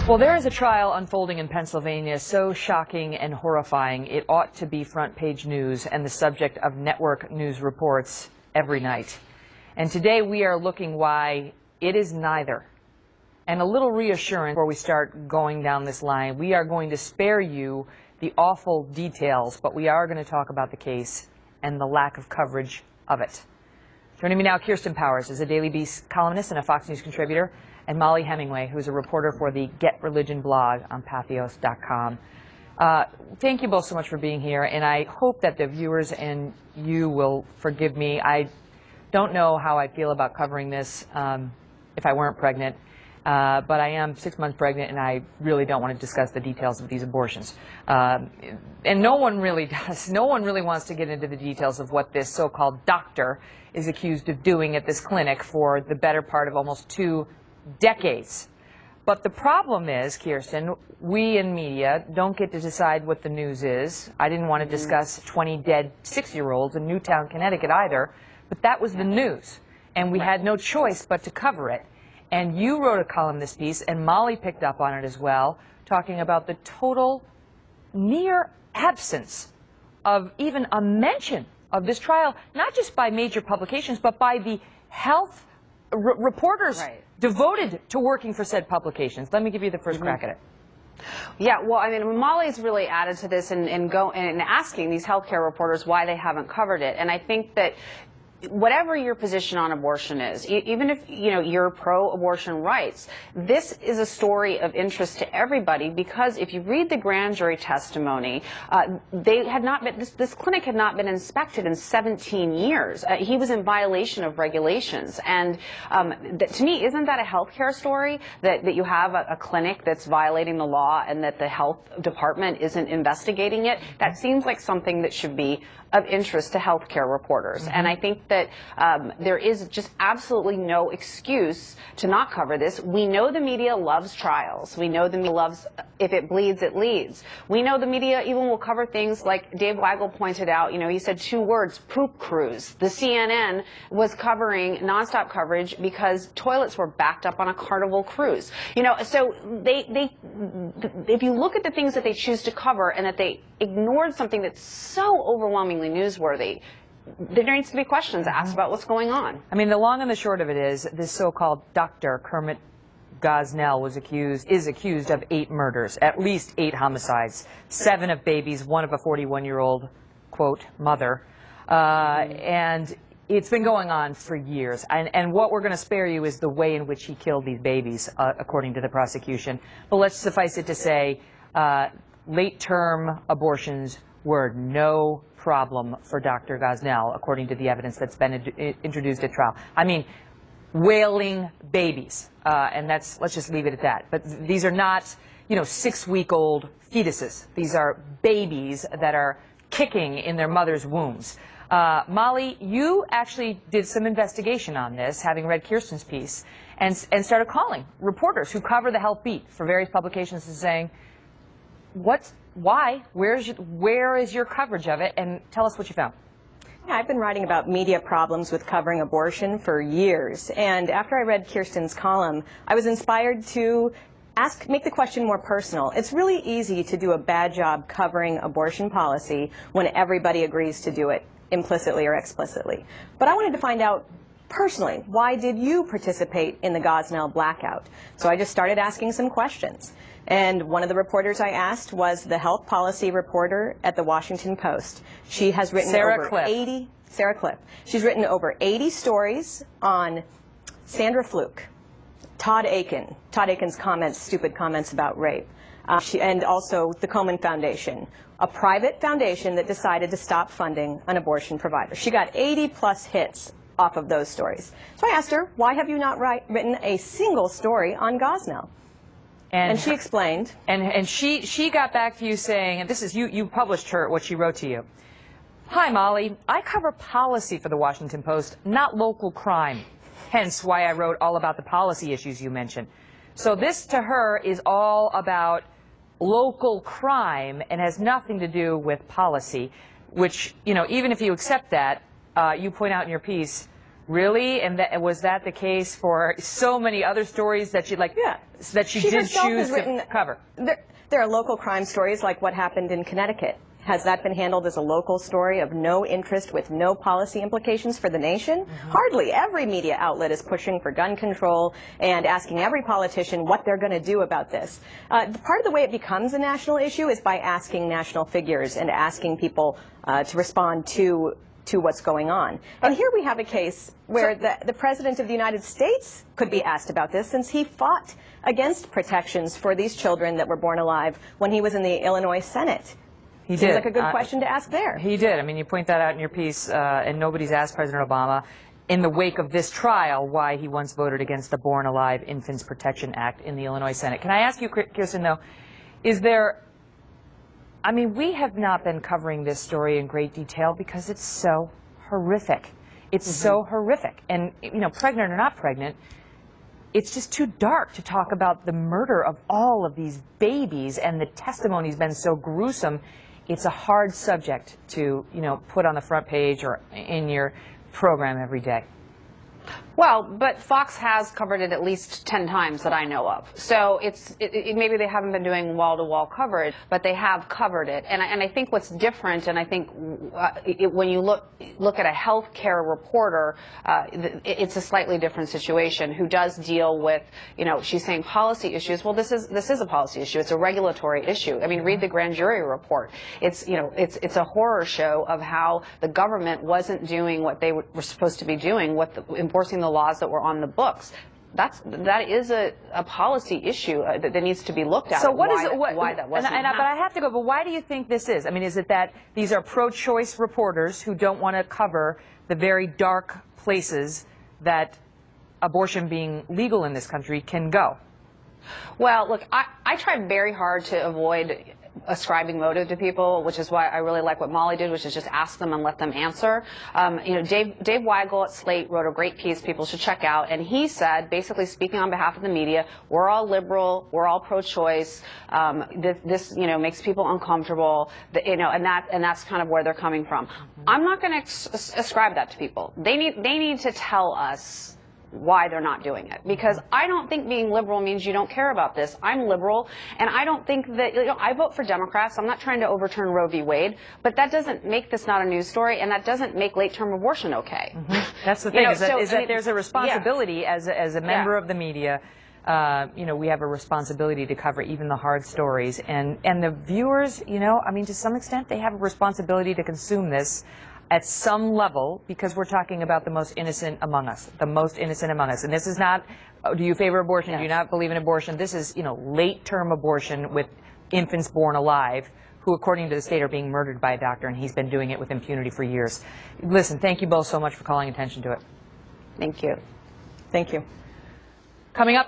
Well, there is a trial unfolding in Pennsylvania so shocking and horrifying it ought to be front-page news and the subject of network news reports every night. And today we are looking why it is neither. And a little reassurance before we start going down this line, we are going to spare you the awful details, but we are going to talk about the case and the lack of coverage of it. Joining me now, Kirsten Powers is a Daily Beast columnist and a Fox News contributor, and Mollie Hemingway, who's a reporter for the Get Religion blog on Pathos.com. Thank you both so much for being here, and I hope that the viewers and you will forgive me. I don't know how I'd feel about covering this if I weren't pregnant, but I am 6 months pregnant, and I really don't want to discuss the details of these abortions. And no one really does. No one really wants to get into the details of what this so-called doctor is accused of doing at this clinic for the better part of almost 2 decades. But the problem is, Kirsten, we in media don't get to decide what the news is. I didn't want to discuss 20 dead 6-year-olds in Newtown, Connecticut either, but that was the news. And we had no choice but to cover it. And you wrote a column this piece, and Mollie picked up on it as well, talking about the total near absence of even a mention of this trial, not just by major publications, but by the health reporters devoted to working for said publications. Let me give you the first crack at it. Yeah, well, I mean, Mollie's really added to this and asking these healthcare reporters why they haven't covered it. And I think that whatever your position on abortion is, even if you're pro-abortion rights, this is a story of interest to everybody, because if you read the grand jury testimony, they had not been, this clinic had not been inspected in 17 years. He was in violation of regulations, and to me, isn't that a healthcare story, that you have a clinic that's violating the law and that the health department isn't investigating it? That seems like something that should be of interest to healthcare reporters. And I think that there is just absolutely no excuse to not cover this. We know the media loves trials. We know the media loves, if it bleeds, it leads. We know the media even will cover things like Dave Weigel pointed out, he said 2 words, poop cruise. The CNN was covering nonstop coverage because toilets were backed up on a Carnival cruise. So if you look at the things that they choose to cover and that they ignored something that's so overwhelmingly newsworthy, there needs to be questions asked about what's going on. I mean, the long and the short of it is, this so-called doctor, Kermit Gosnell, is accused of 8 murders, at least 8 homicides, 7 of babies, 1 of a 41-year-old, quote, mother. And it's been going on for years. And what we're going to spare you is the way in which he killed these babies, according to the prosecution. But let's suffice it to say, late-term abortions were no problem for Dr. Gosnell, according to the evidence that's been introduced at trial. I mean, wailing babies, and let's just leave it at that. But these are not, 6-week-old fetuses. These are babies that are kicking in their mother's wombs. Mollie, you actually did some investigation on this, having read Kirsten's piece, and started calling reporters who cover the health beat for various publications and saying, why? Where is your coverage of it? And tell us what you found. Yeah, I've been writing about media problems with covering abortion for years. And after I read Kirsten's column, I was inspired to make the question more personal. It's really easy to do a bad job covering abortion policy when everybody agrees to do it implicitly or explicitly. But I wanted to find out personally, why did you participate in the Gosnell blackout? So I just started asking some questions. And one of the reporters I asked was the health policy reporter at the Washington Post. She has written Sarah Cliff. She's written over 80 stories on Sandra Fluke, Todd Aiken's comments, stupid comments about rape, and also the Komen Foundation, a private foundation that decided to stop funding an abortion provider. She got 80+ hits off of those stories. So I asked her, why have you not written a single story on Gosnell? And she explained. And she got back to you saying, and this is, you published what she wrote to you. Hi, Mollie. I cover policy for the Washington Post, not local crime. Hence why I wrote all about the policy issues you mentioned. So this, to her, is all about local crime and has nothing to do with policy, which, even if you accept that, you point out in your piece, Really? And was that the case for so many other stories that you that she did choose to cover? There are local crime stories like what happened in Connecticut. Has that been handled as a local story of no interest with no policy implications for the nation? Mm-hmm. Hardly. Every media outlet is pushing for gun control and asking every politician what they're going to do about this. Part of the way it becomes a national issue is by asking national figures and asking people to respond to what's going on. And here we have a case where the President of the United States could be asked about this, since he fought against protections for these children that were born alive when he was in the Illinois Senate. He Seems did. like a good question to ask there. He did. I mean, you point that out in your piece, and nobody's asked President Obama, in the wake of this trial, why he once voted against the Born Alive Infants Protection Act in the Illinois Senate. Can I ask you, Kirsten, though, is there... I mean, we have not been covering this story in great detail because it's so horrific. It's so horrific. And, you know, pregnant or not pregnant, it's just too dark to talk about the murder of all of these babies, and the testimony's been so gruesome. It's a hard subject to, you know, put on the front page or in your program every day. Well, but Fox has covered it at least 10 times that I know of. So maybe they haven't been doing wall-to-wall coverage, but they have covered it. And I think what's different, and I think when you look at a healthcare reporter, it's a slightly different situation, who does deal with, you know, she's saying policy issues. Well, this is a policy issue. It's a regulatory issue. I mean, read the grand jury report. It's, you know, it's a horror show of how the government wasn't doing what they were supposed to be doing, enforcing the laws that were on the books. That is a policy issue that needs to be looked at. So why that wasn't but I have to go, but why do you think this is? I mean, is it that these are pro-choice reporters who don't want to cover the very dark places that abortion being legal in this country can go? Well, look, I try very hard to avoid ascribing motive to people, which is why I really like what Mollie did, which is just ask them and let them answer. You know, Dave Weigel at Slate wrote a great piece people should check out, and he said, basically speaking on behalf of the media, we're all liberal, we're all pro-choice. This, you know, makes people uncomfortable. You know, and that's kind of where they're coming from. I'm not going to ascribe that to people. They need to tell us why they're not doing it, because I don't think being liberal means you don't care about this. I'm liberal, and I don't think that, you know, I vote for Democrats. I'm not trying to overturn Roe v. Wade, but that doesn't make this not a news story, and that doesn't make late-term abortion okay. That's the thing, is that there's a responsibility as a member of the media. You know, we have a responsibility to cover even the hard stories, and the viewers, you know, I mean, to some extent, they have a responsibility to consume this at some level, because we're talking about the most innocent among us, And this is not, do you favor abortion? Yes. Do you not believe in abortion? This is, you know, late-term abortion with infants born alive who, according to the state, are being murdered by a doctor, and he's been doing it with impunity for years. Listen, thank you both so much for calling attention to it. Thank you. Thank you. Coming up.